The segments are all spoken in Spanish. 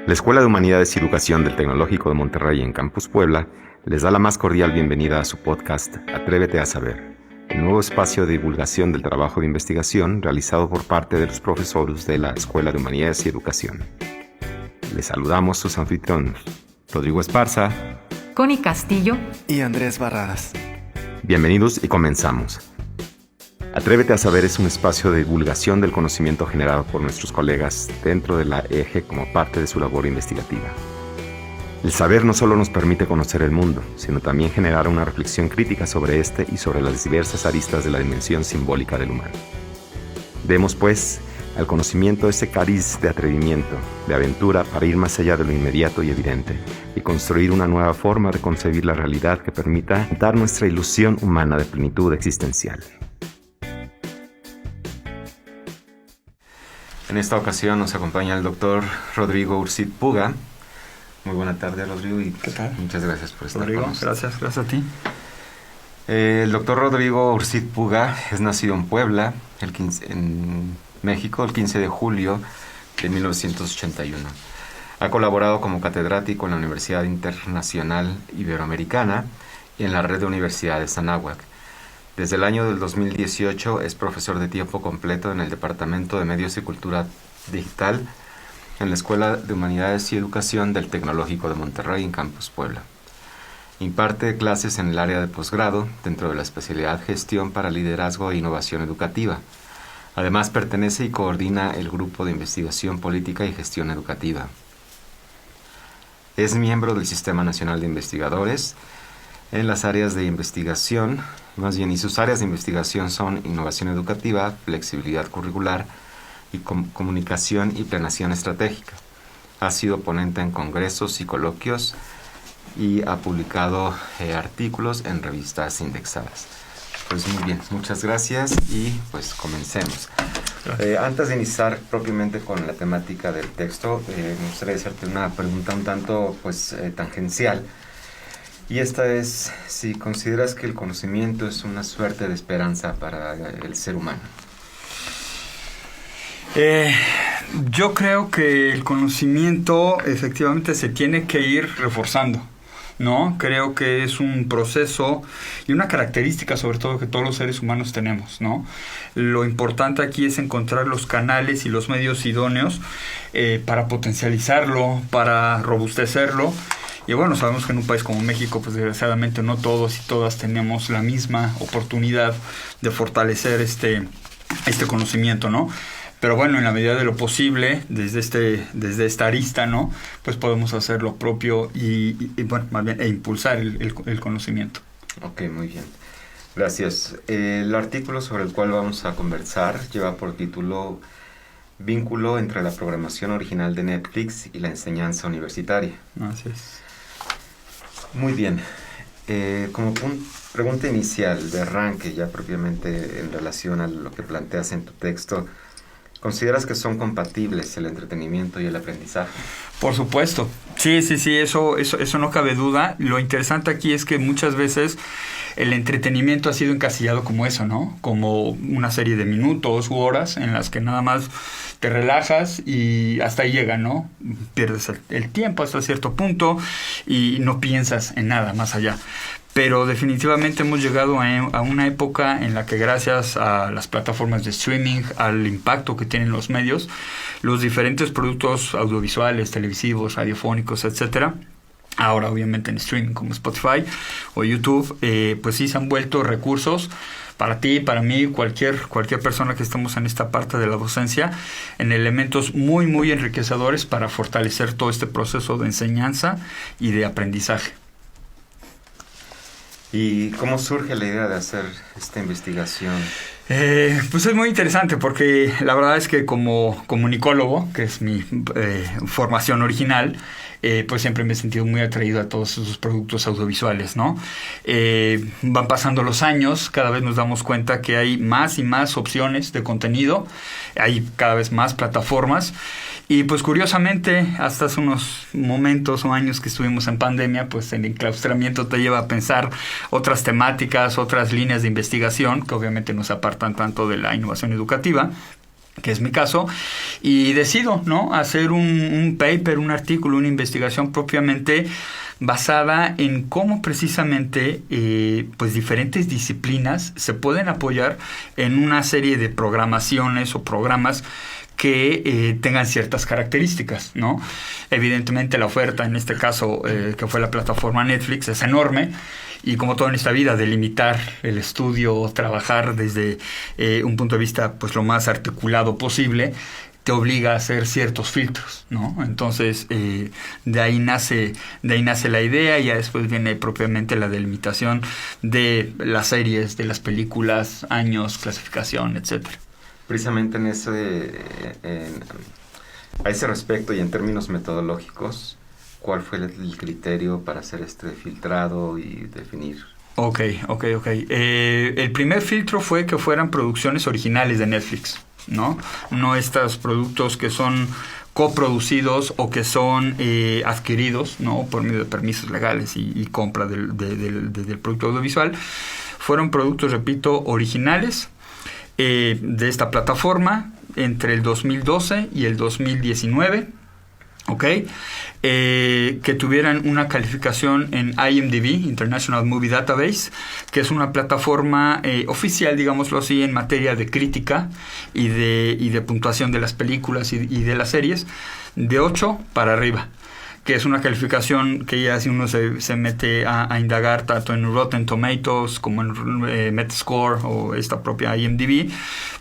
La Escuela de Humanidades y Educación del Tecnológico de Monterrey en Campus Puebla les da la más cordial bienvenida a su podcast Atrévete a Saber, el nuevo espacio de divulgación del trabajo de investigación realizado por parte de los profesores de la Escuela de Humanidades y Educación. Les saludamos sus anfitriones, Rodrigo Esparza, Connie Castillo y Andrés Barradas. Bienvenidos y comenzamos. Atrévete a Saber es un espacio de divulgación del conocimiento generado por nuestros colegas dentro de la EGE como parte de su labor investigativa. El saber no solo nos permite conocer el mundo, sino también generar una reflexión crítica sobre este y sobre las diversas aristas de la dimensión simbólica del humano. Demos, pues, al conocimiento ese cariz de atrevimiento, de aventura para ir más allá de lo inmediato y evidente y construir una nueva forma de concebir la realidad que permita dar nuestra ilusión humana de plenitud existencial. En esta ocasión nos acompaña el doctor Rodrigo Ursid Puga. Muy buena tarde, Rodrigo, y ¿qué tal? Muchas gracias por estar Rodrigo, con nosotros. gracias a ti. El doctor Rodrigo Ursid Puga es nacido en Puebla, en México, el 15 de julio de 1981. Ha colaborado como catedrático en la Universidad Internacional Iberoamericana y en la Red de Universidades Anáhuac. Desde el año del 2018 es profesor de tiempo completo en el Departamento de Medios y Cultura Digital en la Escuela de Humanidades y Educación del Tecnológico de Monterrey en Campus Puebla. Imparte clases en el área de posgrado dentro de la especialidad Gestión para Liderazgo e Innovación Educativa. Además pertenece y coordina el Grupo de Investigación Política y Gestión Educativa. Es miembro del Sistema Nacional de Investigadores en las áreas de investigación, y sus áreas de investigación son innovación educativa, flexibilidad curricular y comunicación y planeación estratégica. Ha sido ponente en congresos y coloquios y ha publicado artículos en revistas indexadas. Pues muy bien, muchas gracias y pues comencemos. Antes de iniciar propiamente con la temática del texto, me gustaría hacerte una pregunta un tanto tangencial. Y esta es si consideras que el conocimiento es una suerte de esperanza para el ser humano. Yo creo que el conocimiento efectivamente se tiene que ir reforzando, ¿no? Creo que es un proceso y una característica sobre todo que todos los seres humanos tenemos, ¿no? Lo importante aquí es encontrar los canales y los medios idóneos para potencializarlo, para robustecerlo. Y bueno, sabemos que en un país como México, pues desgraciadamente no todos y todas tenemos la misma oportunidad de fortalecer este conocimiento, ¿no? Pero bueno, en la medida de lo posible, desde esta arista, ¿no? Pues podemos hacer lo propio y bueno, más bien, impulsar el conocimiento. Ok, muy bien. Gracias. El artículo sobre el cual vamos a conversar lleva por título Vínculo entre la programación original de Netflix y la enseñanza universitaria. Así es. Muy bien. Como pregunta inicial de arranque, ya propiamente en relación a lo que planteas en tu texto, ¿consideras que son compatibles el entretenimiento y el aprendizaje? Por supuesto. Sí, eso no cabe duda. Lo interesante aquí es que muchas veces el entretenimiento ha sido encasillado como eso, ¿no? Como una serie de minutos u horas en las que nada más te relajas y hasta ahí llega, ¿no? Pierdes el tiempo hasta cierto punto y no piensas en nada más allá. Pero definitivamente hemos llegado a una época en la que gracias a las plataformas de streaming, al impacto que tienen los medios, los diferentes productos audiovisuales, televisivos, radiofónicos, etcétera, ahora obviamente en streaming como Spotify o YouTube, pues sí se han vuelto recursos para ti, para mí, cualquier persona que estemos en esta parte de la docencia, en elementos muy, muy enriquecedores para fortalecer todo este proceso de enseñanza y de aprendizaje. ¿Y cómo surge la idea de hacer esta investigación? Pues es muy interesante porque la verdad es que como comunicólogo, que es mi formación original, pues siempre me he sentido muy atraído a todos esos productos audiovisuales, ¿no? Van pasando los años, cada vez nos damos cuenta que hay más y más opciones de contenido, hay cada vez más plataformas. Y pues curiosamente, hasta hace unos momentos o años que estuvimos en pandemia, pues el enclaustramiento te lleva a pensar otras temáticas, otras líneas de investigación que obviamente nos apartan tanto de la innovación educativa. que es mi caso, y decido, ¿no?, hacer un paper, un artículo, una investigación propiamente basada en cómo precisamente pues diferentes disciplinas se pueden apoyar en una serie de programaciones o programas que tengan ciertas características, ¿no? Evidentemente la oferta, en este caso, que fue la plataforma Netflix, es enorme, y como todo en esta vida, delimitar el estudio, trabajar desde un punto de vista pues lo más articulado posible, te obliga a hacer ciertos filtros, ¿no? Entonces, de ahí nace la idea, y ya después viene propiamente la delimitación de las series, de las películas, años, clasificación, etcétera. Precisamente a ese respecto y en términos metodológicos, ¿cuál fue el criterio para hacer este filtrado y definir? Ok. El primer filtro fue que fueran producciones originales de Netflix, ¿no? No estos productos que son coproducidos o que son adquiridos, ¿no?, por medio de permisos legales y compra del producto audiovisual. Fueron productos, repito, originales de esta plataforma entre el 2012 y el 2019, ¿ok? Que tuvieran una calificación en IMDb, International Movie Database, que es una plataforma oficial, digámoslo así, en materia de crítica y de puntuación de las películas y de las series, de 8 para arriba, que es una calificación que ya si uno se mete a indagar tanto en Rotten Tomatoes como en Metascore o esta propia IMDb,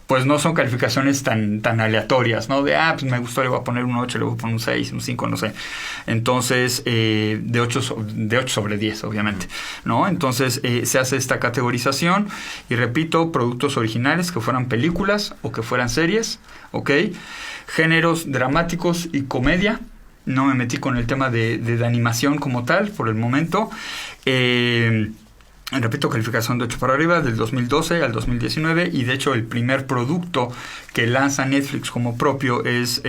pues no son calificaciones tan aleatorias, ¿no? De, pues me gustó, le voy a poner un 8, le voy a poner un 6, un 5, no sé. Entonces, de 8 sobre 10, obviamente, ¿no? Entonces, se hace esta categorización y, repito, productos originales, que fueran películas o que fueran series, ¿ok? Géneros dramáticos y comedia. No me metí con el tema de animación como tal por el momento. Repito, calificación de 8 para arriba, del 2012 al 2019, y de hecho el primer producto que lanza Netflix como propio es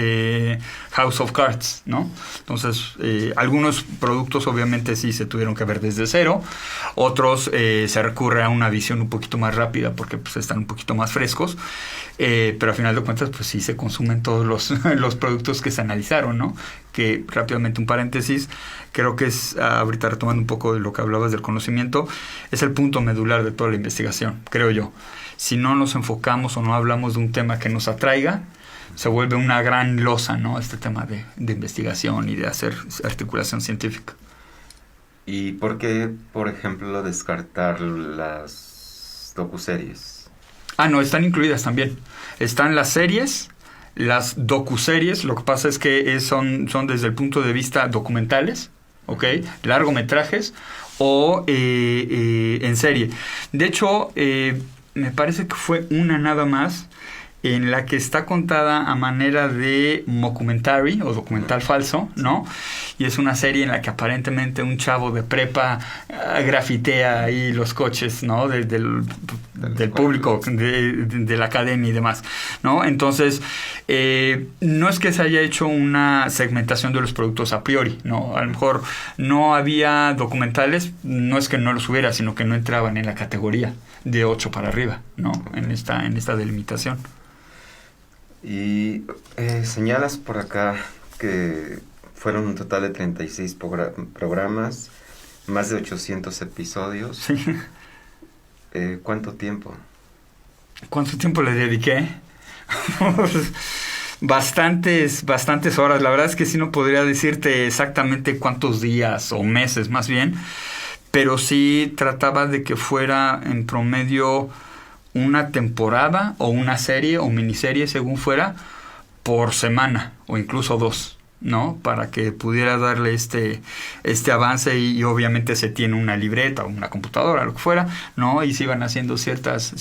House of Cards, ¿no? Entonces, algunos productos obviamente sí se tuvieron que ver desde cero, otros se recurre a una visión un poquito más rápida porque pues están un poquito más frescos, pero a final de cuentas pues sí se consumen todos los productos que se analizaron, ¿no? Que rápidamente un paréntesis, creo que es, ahorita retomando un poco de lo que hablabas del conocimiento, es el punto medular de toda la investigación, creo yo. Si no nos enfocamos o no hablamos de un tema que nos atraiga, se vuelve una gran losa, ¿no? Este tema de investigación y de hacer articulación científica. ¿Y por qué, por ejemplo, descartar las docuseries? No, están incluidas también. Están las series, las docuseries. Lo que pasa es que son desde el punto de vista documentales, ¿ok? Largometrajes o en serie. De hecho, me parece que fue una nada más en la que está contada a manera de mockumentary o documental falso, ¿no? Y es una serie en la que aparentemente un chavo de prepa grafitea ahí los coches, ¿no? Del público, de la academia y demás, ¿no? Entonces, no es que se haya hecho una segmentación de los productos a priori, ¿no? A lo mejor no había documentales, no es que no los hubiera, sino que no entraban en la categoría de 8 para arriba, ¿no? En esta delimitación. Y señalas por acá que fueron un total de 36 programas, más de 800 episodios. Sí. ¿Cuánto tiempo? ¿Cuánto tiempo le dediqué? Bastantes horas. La verdad es que sí no podría decirte exactamente cuántos días o meses más bien, pero sí trataba de que fuera en promedio una temporada o una serie o miniserie, según fuera, por semana o incluso 2, ¿no? Para que pudiera darle este avance y obviamente se tiene una libreta o una computadora, lo que fuera, ¿no? Y se iban haciendo ciertas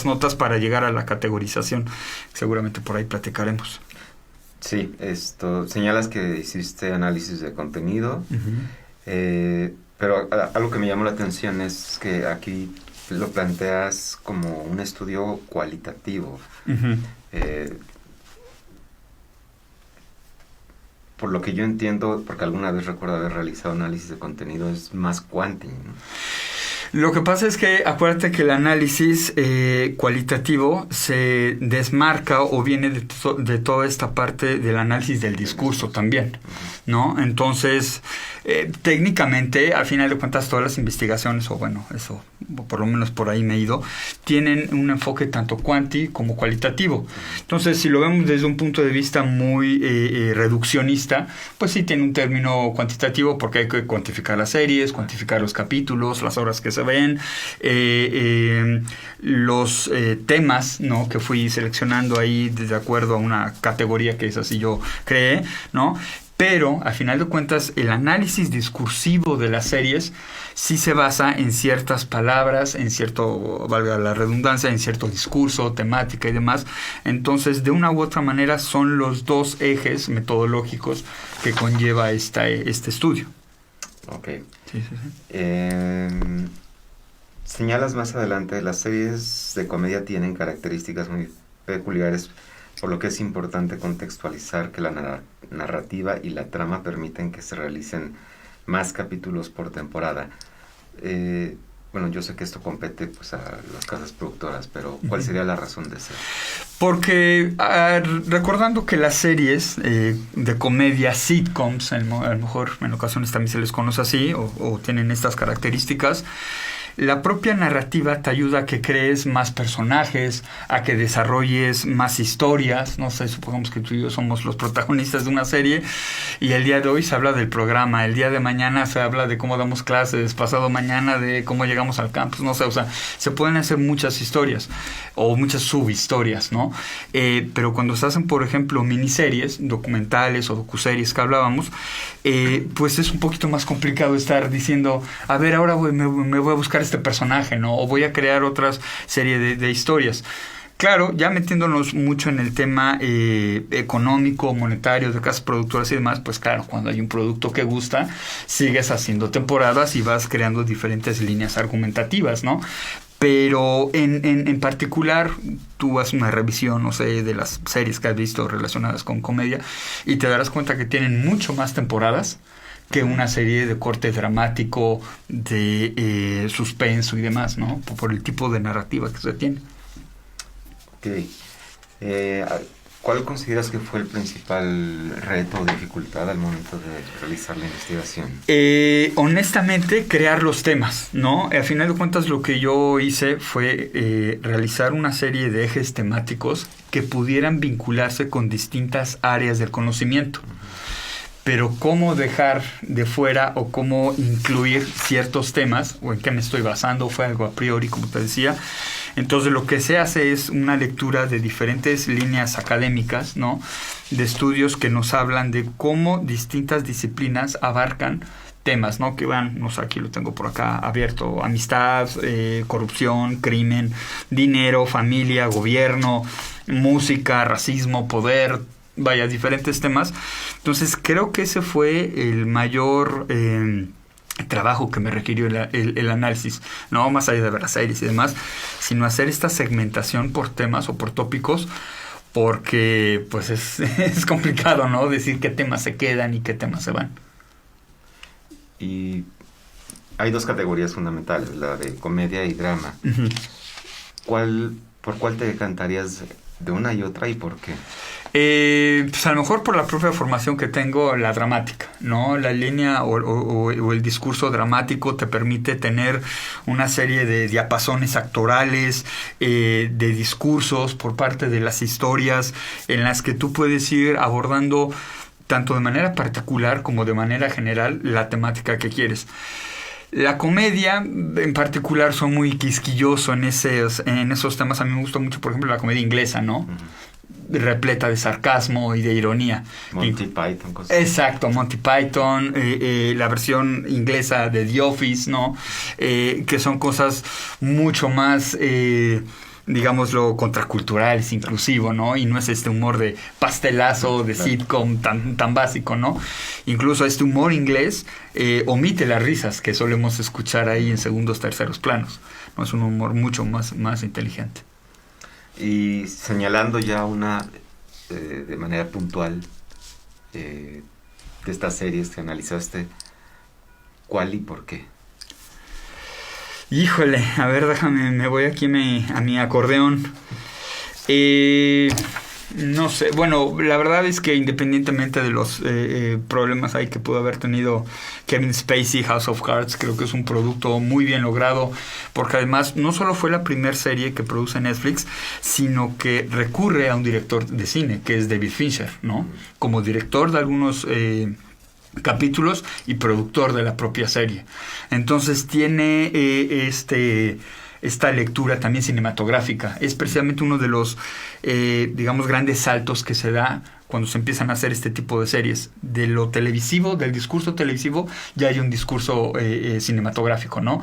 notas para llegar a la categorización. Seguramente por ahí platicaremos. Sí, señalas que hiciste análisis de contenido, pero algo que me llamó la atención es que aquí lo planteas como un estudio cualitativo. Uh-huh. Por lo que yo entiendo, porque alguna vez recuerdo haber realizado análisis de contenido, es más quanti, ¿no? Lo que pasa es que acuérdate que el análisis cualitativo se desmarca o viene de toda esta parte del análisis del discurso también, ¿no? Entonces, técnicamente, al final de cuentas, todas las investigaciones, o bueno, eso, por lo menos por ahí me he ido, tienen un enfoque tanto cuanti como cualitativo. Entonces, si lo vemos desde un punto de vista muy reduccionista, pues sí tiene un término cuantitativo porque hay que cuantificar las series, cuantificar los capítulos, las horas que se ven, los temas, ¿no?, que fui seleccionando ahí de acuerdo a una categoría que es así yo creé, ¿no? Pero, a final de cuentas, el análisis discursivo de las series sí se basa en ciertas palabras, en cierto, valga la redundancia, en cierto discurso, temática y demás. Entonces, de una u otra manera, son los dos ejes metodológicos que conlleva este estudio. Ok. Sí, sí, sí. Señalas más adelante, las series de comedia tienen características muy peculiares, por lo que es importante contextualizar que la narrativa y la trama permiten que se realicen más capítulos por temporada. Bueno, yo sé que esto compete pues a las casas productoras, pero ¿cuál sería la razón de ser? Porque recordando que las series de comedia, sitcoms, a lo mejor en ocasiones también se les conoce así, o tienen estas características, la propia narrativa te ayuda a que crees más personajes, a que desarrolles más historias. No sé, supongamos que tú y yo somos los protagonistas de una serie y el día de hoy se habla del programa, el día de mañana se habla de cómo damos clases, pasado mañana de cómo llegamos al campus, no sé, o sea, se pueden hacer muchas historias o muchas subhistorias, ¿no? Pero cuando se hacen, por ejemplo, miniseries, documentales o docuseries que hablábamos, pues es un poquito más complicado estar diciendo, a ver, ahora me voy a buscar este personaje, ¿no? O voy a crear otras serie de historias. Claro, ya metiéndonos mucho en el tema económico, monetario, de casas productoras y demás, pues claro, cuando hay un producto que gusta, sigues haciendo temporadas y vas creando diferentes líneas argumentativas, ¿no? Pero en particular, tú haces una revisión, no sé, de las series que has visto relacionadas con comedia y te darás cuenta que tienen mucho más temporadas que una serie de corte dramático, de suspenso y demás, ¿no? Por el tipo de narrativa que se tiene. Ok. ¿Cuál consideras que fue el principal reto o dificultad al momento de realizar la investigación? Honestamente, crear los temas, ¿no? Al final de cuentas, lo que yo hice fue realizar una serie de ejes temáticos que pudieran vincularse con distintas áreas del conocimiento. Pero cómo dejar de fuera o cómo incluir ciertos temas, o en qué me estoy basando, fue algo a priori, como te decía. Entonces lo que se hace es una lectura de diferentes líneas académicas, ¿no? De estudios que nos hablan de cómo distintas disciplinas abarcan temas, ¿no? Que van, no sé, aquí lo tengo por acá abierto: amistad, corrupción, crimen, dinero, familia, gobierno, música, racismo, poder, vaya, diferentes temas. Entonces creo que ese fue el mayor trabajo que me requirió el análisis, no más allá de ver las series y demás, sino hacer esta segmentación por temas o por tópicos, porque pues es complicado, ¿no? Decir qué temas se quedan y qué temas se van. Y hay dos categorías fundamentales, la de comedia y drama. Uh-huh. ¿Por cuál te decantarías de una y otra y por qué? Pues a lo mejor por la propia formación que tengo, la dramática, ¿no? La línea o el discurso dramático te permite tener una serie de diapasones actorales, de discursos por parte de las historias, en las que tú puedes ir abordando tanto de manera particular como de manera general la temática que quieres. La comedia, en particular, soy muy quisquilloso en esos temas. A mí me gusta mucho, por ejemplo, la comedia inglesa, ¿no? Uh-huh. Repleta de sarcasmo y de ironía. Monty Python. Cosas. Exacto, Monty Python, la versión inglesa de The Office, ¿no? Que son cosas mucho más, digámoslo, contraculturales, inclusivo, ¿no? Y no es este humor de pastelazo, de sitcom tan básico, ¿no? Incluso este humor inglés omite las risas que solemos escuchar ahí en segundos, terceros planos, ¿no? Es un humor mucho más inteligente. Y señalando ya una de manera puntual de estas series que analizaste, ¿cuál y por qué? Híjole, a ver, déjame, me voy aquí a mi acordeón. No sé, bueno, la verdad es que independientemente de los problemas ahí que pudo haber tenido Kevin Spacey, House of Cards, creo que es un producto muy bien logrado, porque además no solo fue la primera serie que produce Netflix, sino que recurre a un director de cine, que es David Fincher, ¿no? Como director de algunos capítulos y productor de la propia serie. Entonces tiene esta lectura también cinematográfica. Es precisamente uno de los, digamos, grandes saltos que se da cuando se empiezan a hacer este tipo de series. De lo televisivo, del discurso televisivo, ya hay un discurso cinematográfico, ¿no?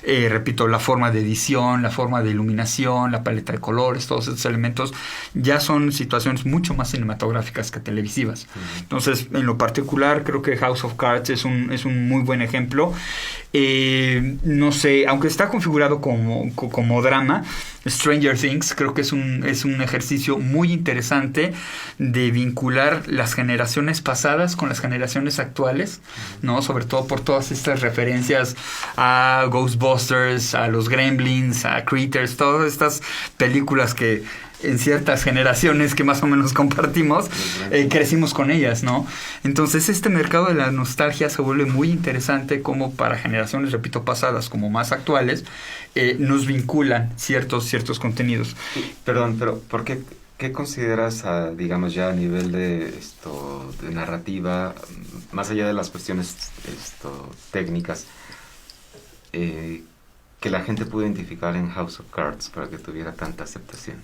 Repito, la forma de edición, la forma de iluminación, la paleta de colores, todos estos elementos ya son situaciones mucho más cinematográficas que televisivas. Entonces, en lo particular, creo que House of Cards es un muy buen ejemplo. No sé, aunque está configurado como drama, Stranger Things creo que es un ejercicio muy interesante de vincular las generaciones pasadas con las generaciones actuales, ¿no? Sobre todo por todas estas referencias a Ghostbusters, a los Gremlins, a Critters, todas estas películas que en ciertas generaciones que más o menos compartimos, crecimos con ellas, ¿no? Entonces este mercado de la nostalgia se vuelve muy interesante como para generaciones, repito, pasadas como más actuales, nos vinculan ciertos contenidos. Perdón, pero ¿por qué consideras, digamos, ya a nivel de narrativa, más allá de las cuestiones técnicas, que la gente pudo identificar en House of Cards para que tuviera tanta aceptación?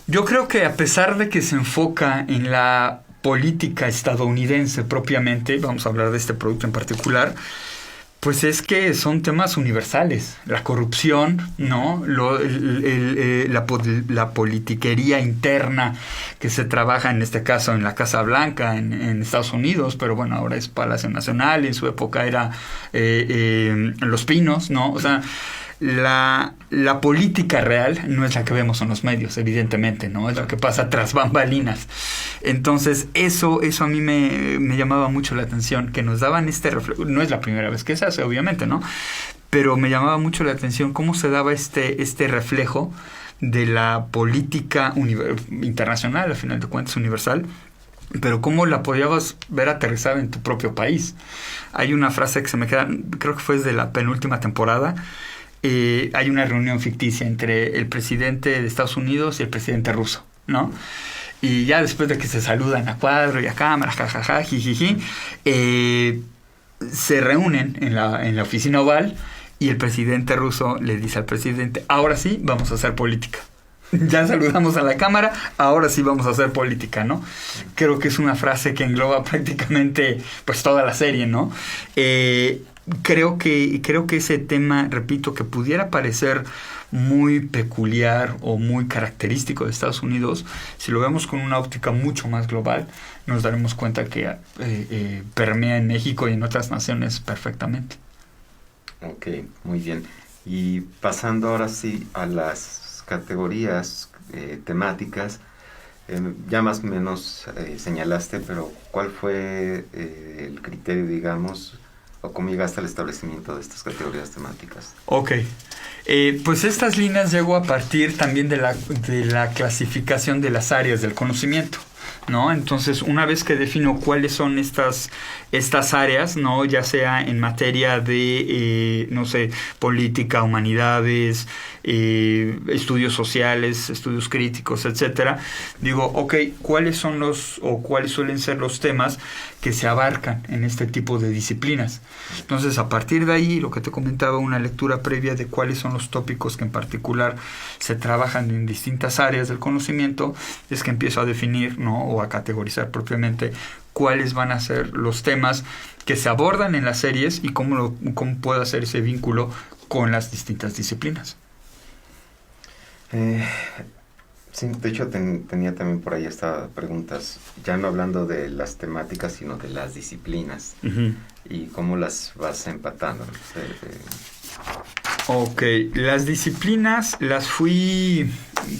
Yo creo que a pesar de que se enfoca en la política estadounidense propiamente, vamos a hablar de este producto en particular, pues es que son temas universales. La corrupción, ¿no? La politiquería interna que se trabaja, en este caso, en la Casa Blanca, en Estados Unidos, pero bueno, ahora es Palacio Nacional, en su época era Los Pinos, ¿no? O sea, la política real no es la que vemos en los medios, evidentemente, ¿no? Es lo que pasa tras bambalinas. Entonces, eso a mí me llamaba mucho la atención, que nos daban este reflejo. No es la primera vez que se hace, obviamente, ¿no? Pero me llamaba mucho la atención cómo se daba este reflejo de la política internacional, al final de cuentas universal, pero cómo la podías ver aterrizada en tu propio país. Hay una frase que se me queda, creo que fue desde la penúltima temporada. Hay una reunión ficticia entre el presidente de Estados Unidos y el presidente ruso, ¿no? Y ya después de que se saludan a cuadro y a cámara, jajaja, jijiji, se reúnen en la oficina oval y el presidente ruso le dice al presidente: ahora sí vamos a hacer política. Ya saludamos a la cámara, ahora sí vamos a hacer política, ¿no? Creo que es una frase que engloba prácticamente pues toda la serie, ¿no? Creo que ese tema, repito, que pudiera parecer muy peculiar o muy característico de Estados Unidos, si lo vemos con una óptica mucho más global, nos daremos cuenta que permea en México y en otras naciones perfectamente. Ok, muy bien. Y pasando ahora sí a las categorías temáticas, ya más o menos señalaste, pero ¿cuál fue el criterio, digamos, o cómo llegaste al establecimiento de estas categorías temáticas? Ok, pues estas líneas llegó a partir también de la clasificación de las áreas del conocimiento, ¿no? Entonces, una vez que defino cuáles son estas áreas, ¿no? Ya sea en materia de, no sé, política, humanidades, estudios sociales, estudios críticos, etcétera, digo, ok, ¿cuáles suelen ser los temas que se abarcan en este tipo de disciplinas? Entonces, a partir de ahí, lo que te comentaba, una lectura previa de cuáles son los tópicos que en particular se trabajan en distintas áreas del conocimiento, es que empiezo a definir, ¿no? O a categorizar propiamente cuáles van a ser los temas que se abordan en las series y cómo puedo hacer ese vínculo con las distintas disciplinas. Sí, de hecho tenía también por ahí estas preguntas, ya no hablando de las temáticas, sino de las disciplinas. Uh-huh. Y cómo las vas empatando. Ok, las disciplinas las fui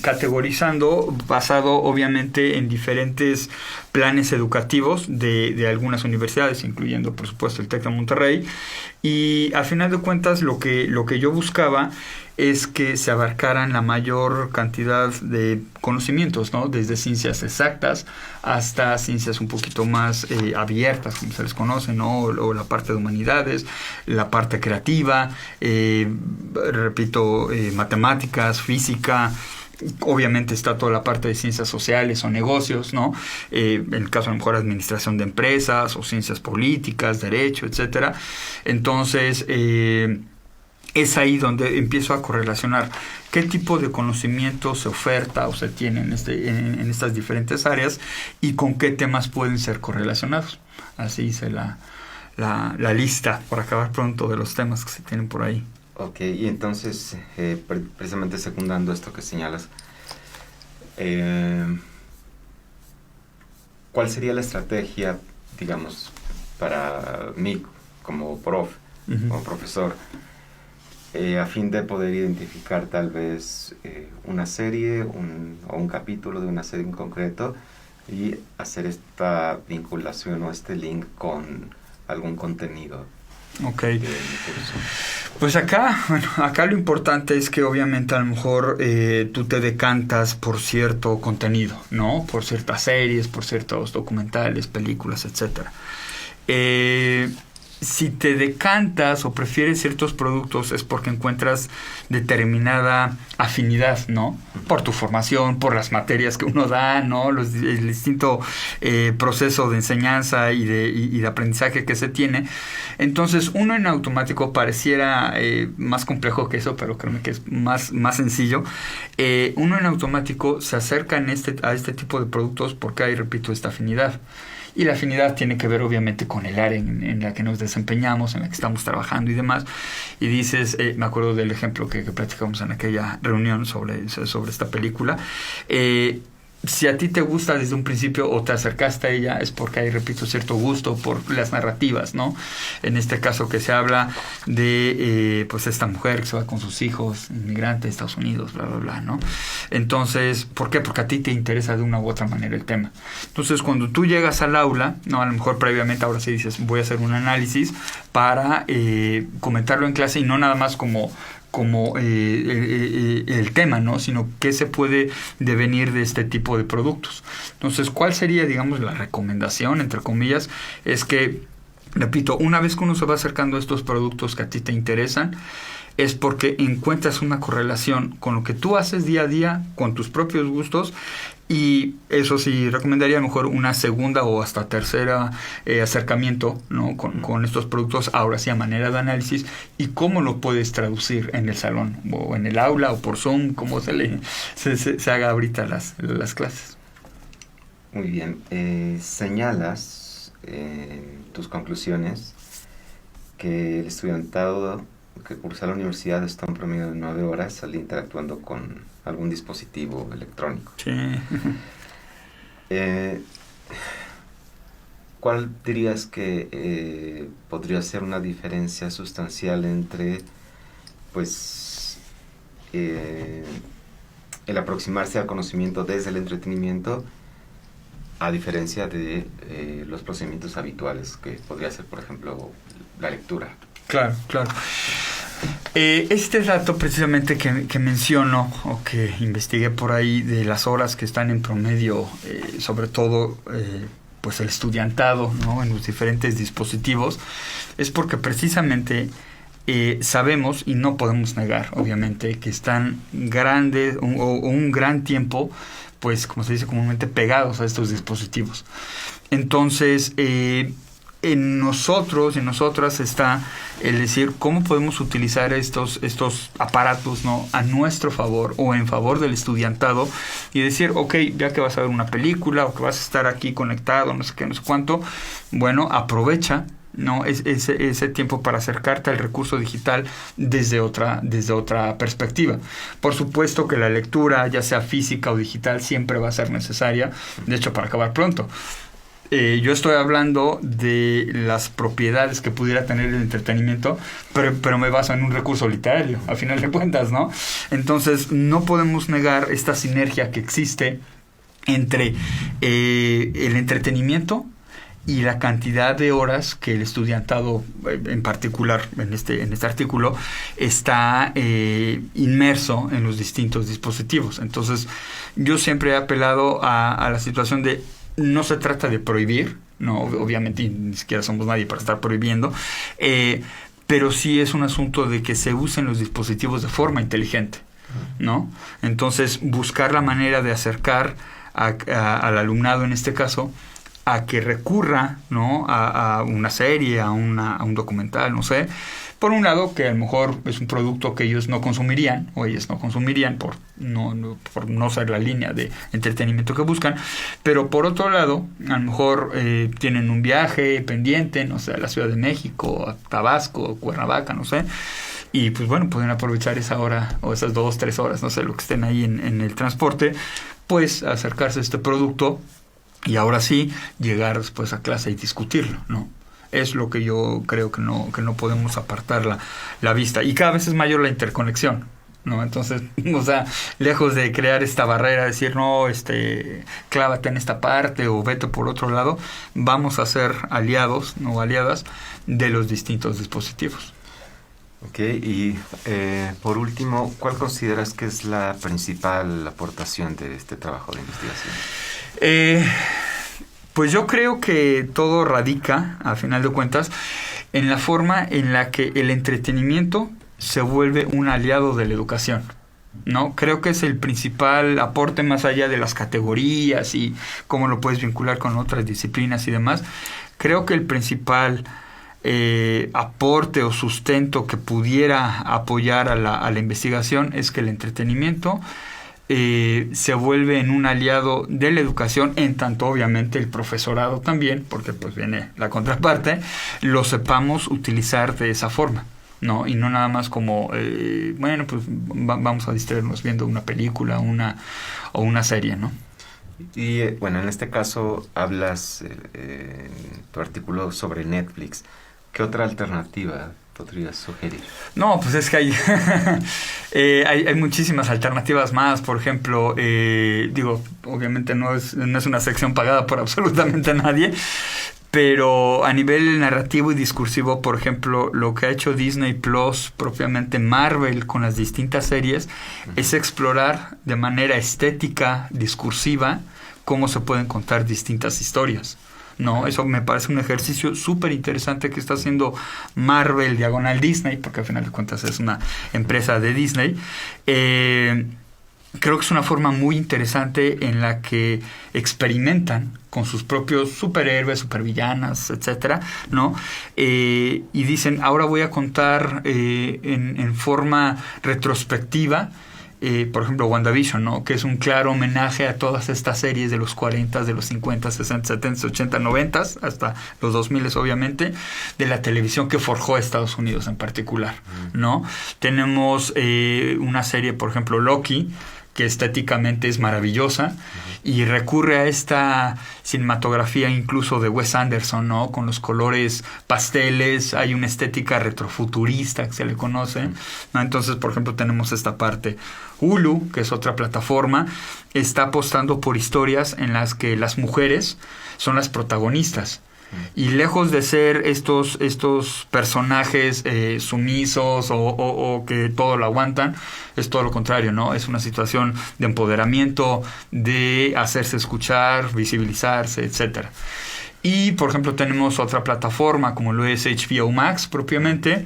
categorizando basado obviamente en diferentes planes educativos de algunas universidades, incluyendo por supuesto el TEC de Monterrey, y al final de cuentas lo que yo buscaba es que se abarcaran la mayor cantidad de conocimientos, ¿no? Desde ciencias exactas hasta ciencias un poquito más abiertas, como se les conoce, ¿no? O la parte de humanidades, la parte creativa, matemáticas, física. Obviamente está toda la parte de ciencias sociales o negocios, ¿no? En el caso a lo mejor administración de empresas o ciencias políticas, derecho, etcétera. Entonces es ahí donde empiezo a correlacionar qué tipo de conocimiento se oferta o se tiene en estas diferentes áreas y con qué temas pueden ser correlacionados. Así hice la lista, por acabar pronto, de los temas que se tienen por ahí. Ok, y entonces, precisamente secundando esto que señalas, ¿cuál sería la estrategia, digamos, para mí como como profesor, a fin de poder identificar tal vez una serie o un capítulo de una serie en concreto y hacer esta vinculación o este link con algún contenido? Ok. Pues acá lo importante es que obviamente a lo mejor tú te decantas por cierto contenido, ¿no? Por ciertas series, por ciertos documentales, películas, etcétera. Si te decantas o prefieres ciertos productos es porque encuentras determinada afinidad, ¿no? Por tu formación, por las materias que uno da, ¿no? El distinto proceso de enseñanza y de aprendizaje que se tiene. Entonces, uno en automático pareciera más complejo que eso, pero créeme que es más sencillo. Uno en automático se acerca a este tipo de productos porque hay, repito, esta afinidad. Y la afinidad tiene que ver obviamente con el área en la que nos desempeñamos, en la que estamos trabajando y demás. Y dices, me acuerdo del ejemplo que platicamos en aquella reunión sobre esta película. Si a ti te gusta desde un principio o te acercaste a ella es porque hay, repito, cierto gusto por las narrativas, ¿no? En este caso que se habla de pues esta mujer que se va con sus hijos, inmigrante de Estados Unidos, bla, bla, bla, ¿no? Entonces, ¿por qué? Porque a ti te interesa de una u otra manera el tema. Entonces, cuando tú llegas al aula, ¿no? A lo mejor previamente ahora sí dices, voy a hacer un análisis para comentarlo en clase y no nada más como el tema, ¿no? Sino qué se puede devenir de este tipo de productos. Entonces, ¿cuál sería, digamos, la recomendación, entre comillas? Es que, repito, una vez que uno se va acercando a estos productos que a ti te interesan, es porque encuentras una correlación con lo que tú haces día a día, con tus propios gustos. Y eso sí, recomendaría a lo mejor una segunda o hasta tercera acercamiento, ¿no? con estos productos, ahora sí a manera de análisis, y cómo lo puedes traducir en el salón, o en el aula, o por Zoom, como se haga ahorita las clases. Muy bien. Señalas en tus conclusiones que el estudiantado que cursa la universidad está en promedio de 9 horas al interactuando con algún dispositivo electrónico. Sí. ¿Cuál dirías que podría ser una diferencia sustancial entre, pues, el aproximarse al conocimiento desde el entretenimiento a diferencia de los procedimientos habituales, que podría ser, por ejemplo, la lectura? Claro. Este dato precisamente que menciono o que investigué por ahí de las horas que están en promedio, sobre todo pues el estudiantado, ¿no? En los diferentes dispositivos, es porque precisamente sabemos y no podemos negar, obviamente, que están grandes o un gran tiempo, pues como se dice comúnmente, pegados a estos dispositivos. Entonces, en nosotros y nosotras está el decir cómo podemos utilizar estos aparatos, ¿no? A nuestro favor o en favor del estudiantado, y decir, ok, ya que vas a ver una película o que vas a estar aquí conectado, no sé qué, no sé cuánto, bueno, aprovecha, ¿no? Ese tiempo para acercarte al recurso digital desde otra perspectiva. Por supuesto que la lectura, ya sea física o digital, siempre va a ser necesaria, de hecho, para acabar pronto. Yo estoy hablando de las propiedades que pudiera tener el entretenimiento, pero me baso en un recurso literario, a final de cuentas, ¿no? Entonces, no podemos negar esta sinergia que existe entre el entretenimiento y la cantidad de horas que el estudiantado, en particular en este artículo, está inmerso en los distintos dispositivos. Entonces, yo siempre he apelado a la situación de no se trata de prohibir, no, obviamente ni siquiera somos nadie para estar prohibiendo, pero sí es un asunto de que se usen los dispositivos de forma inteligente, ¿no? Entonces, buscar la manera de acercar al alumnado, en este caso, a que recurra, ¿no?, a una serie, a un documental, no sé. Por un lado, que a lo mejor es un producto que ellos no consumirían, o ellas no consumirían por no ser la línea de entretenimiento que buscan. Pero por otro lado, a lo mejor tienen un viaje pendiente, no sé, a la Ciudad de México, a Tabasco, Cuernavaca, no sé. Y pues bueno, pueden aprovechar esa hora o esas 2, 3 horas, no sé, lo que estén ahí en el transporte, pues acercarse a este producto. Y ahora sí, llegar después a clase y discutirlo, ¿no? Es lo que yo creo que no podemos apartar la vista. Y cada vez es mayor la interconexión, ¿no? Entonces, o sea, lejos de crear esta barrera, decir, no, clávate en esta parte o vete por otro lado, vamos a ser aliados, no aliadas, de los distintos dispositivos. Ok, y por último, ¿cuál consideras que es la principal aportación de este trabajo de investigación? Pues yo creo que todo radica, a final de cuentas, en la forma en la que el entretenimiento se vuelve un aliado de la educación, ¿no? Creo que es el principal aporte, más allá de las categorías y cómo lo puedes vincular con otras disciplinas y demás. Creo que el principal aporte o sustento que pudiera apoyar a la investigación es que el entretenimiento se vuelve en un aliado de la educación, en tanto obviamente el profesorado también, porque pues viene la contraparte, lo sepamos utilizar de esa forma, ¿no? Y no nada más como bueno, pues vamos a distraernos viendo una película o una serie, ¿no? Y bueno, en este caso hablas en tu artículo sobre Netflix. ¿Qué otra alternativa podrías sugerir? No, pues es que hay muchísimas alternativas más. Por ejemplo, digo, obviamente no es una sección pagada por absolutamente nadie, pero a nivel narrativo y discursivo, por ejemplo, lo que ha hecho Disney Plus, propiamente Marvel, con las distintas series, es explorar de manera estética, discursiva, cómo se pueden contar distintas historias, ¿no? Eso me parece un ejercicio súper interesante que está haciendo Marvel / Disney, porque al final de cuentas es una empresa de Disney. Creo que es una forma muy interesante en la que experimentan con sus propios superhéroes, supervillanas, etcétera, ¿no? Y dicen, ahora voy a contar en forma retrospectiva, por ejemplo, WandaVision, ¿no? Que es un claro homenaje a todas estas series de los 40, de los 50, 60, 70, 80, 90, hasta los 2000, obviamente, de la televisión que forjó a Estados Unidos en particular, ¿no? Tenemos una serie, por ejemplo, Loki, que estéticamente es maravillosa, y recurre a esta cinematografía incluso de Wes Anderson, ¿no? Con los colores pasteles, hay una estética retrofuturista que se le conoce, ¿no? Entonces, por ejemplo, tenemos esta parte. Hulu, que es otra plataforma, está apostando por historias en las que las mujeres son las protagonistas. Y lejos de ser estos personajes sumisos o que todo lo aguantan, es todo lo contrario, ¿no? Es una situación de empoderamiento, de hacerse escuchar, visibilizarse, etcétera. Y, por ejemplo, tenemos otra plataforma como lo es HBO Max propiamente,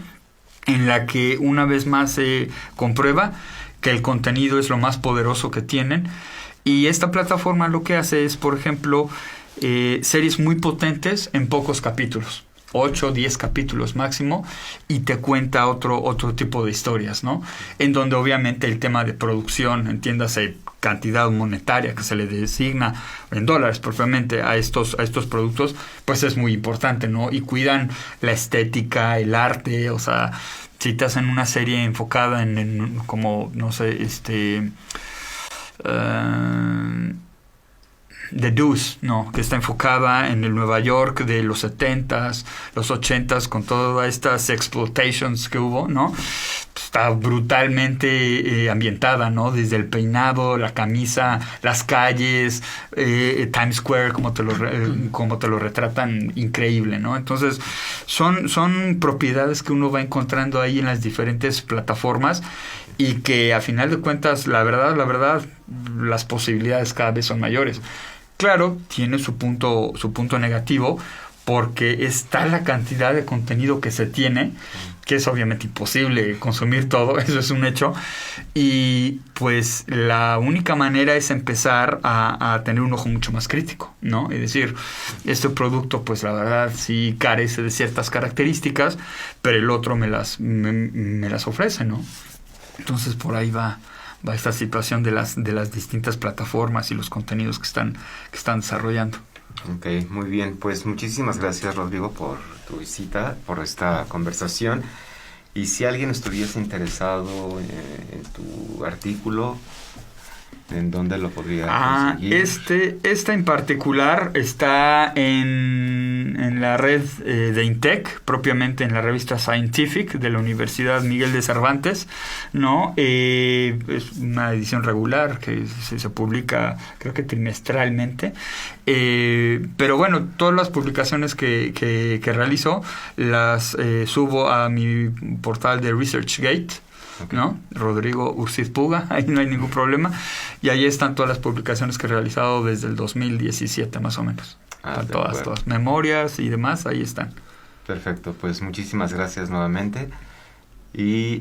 en la que una vez más se comprueba que el contenido es lo más poderoso que tienen. Y esta plataforma lo que hace es, por ejemplo, series muy potentes en pocos capítulos, 8, 10 capítulos máximo, y te cuenta otro tipo de historias, ¿no? En donde obviamente el tema de producción, entiéndase cantidad monetaria que se le designa en dólares propiamente a estos productos, pues es muy importante, ¿no? Y cuidan la estética, el arte, o sea, si te hacen una serie enfocada en como, no sé, The Deuce, ¿no? Que está enfocada en el Nueva York de los 70s, los 80s, con todas estas exploitations que hubo, ¿no? está brutalmente ambientada, ¿no? Desde el peinado, la camisa, las calles, Times Square, como te lo retratan, increíble, ¿no? Entonces, son propiedades que uno va encontrando ahí en las diferentes plataformas y que a final de cuentas, la verdad, las posibilidades cada vez son mayores. Claro, tiene su punto negativo, porque está la cantidad de contenido que se tiene, que es obviamente imposible consumir todo, eso es un hecho, y pues la única manera es empezar a tener un ojo mucho más crítico, ¿no? Es decir, este producto pues la verdad sí carece de ciertas características, pero el otro me las ofrece, ¿no? Entonces por ahí va esta situación de las distintas plataformas y los contenidos que están desarrollando. Ok, muy bien. Pues muchísimas gracias, Rodrigo, por tu visita, por esta conversación. Y si alguien estuviese interesado en tu artículo, ¿en dónde lo podría conseguir? Esta en particular está en la red de INTEC, propiamente en la revista Scientific de la Universidad Miguel de Cervantes, ¿no? Es una edición regular que se publica, creo que trimestralmente. Pero bueno, todas las publicaciones que realizo las subo a mi portal de ResearchGate, ¿no? Rodrigo Ursiz Puga, ahí no hay ningún problema, y ahí están todas las publicaciones que he realizado desde el 2017 más o menos. Todas memorias y demás, ahí están. Perfecto, pues muchísimas gracias nuevamente y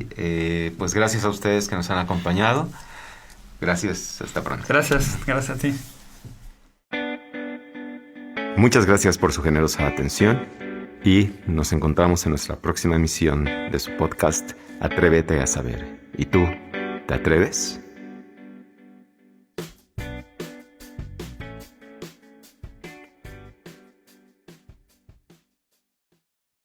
pues gracias a ustedes que nos han acompañado. Gracias, hasta pronto. Gracias a ti. Muchas gracias por su generosa atención y nos encontramos en nuestra próxima emisión de su podcast Atrévete a saber. ¿Y tú, te atreves?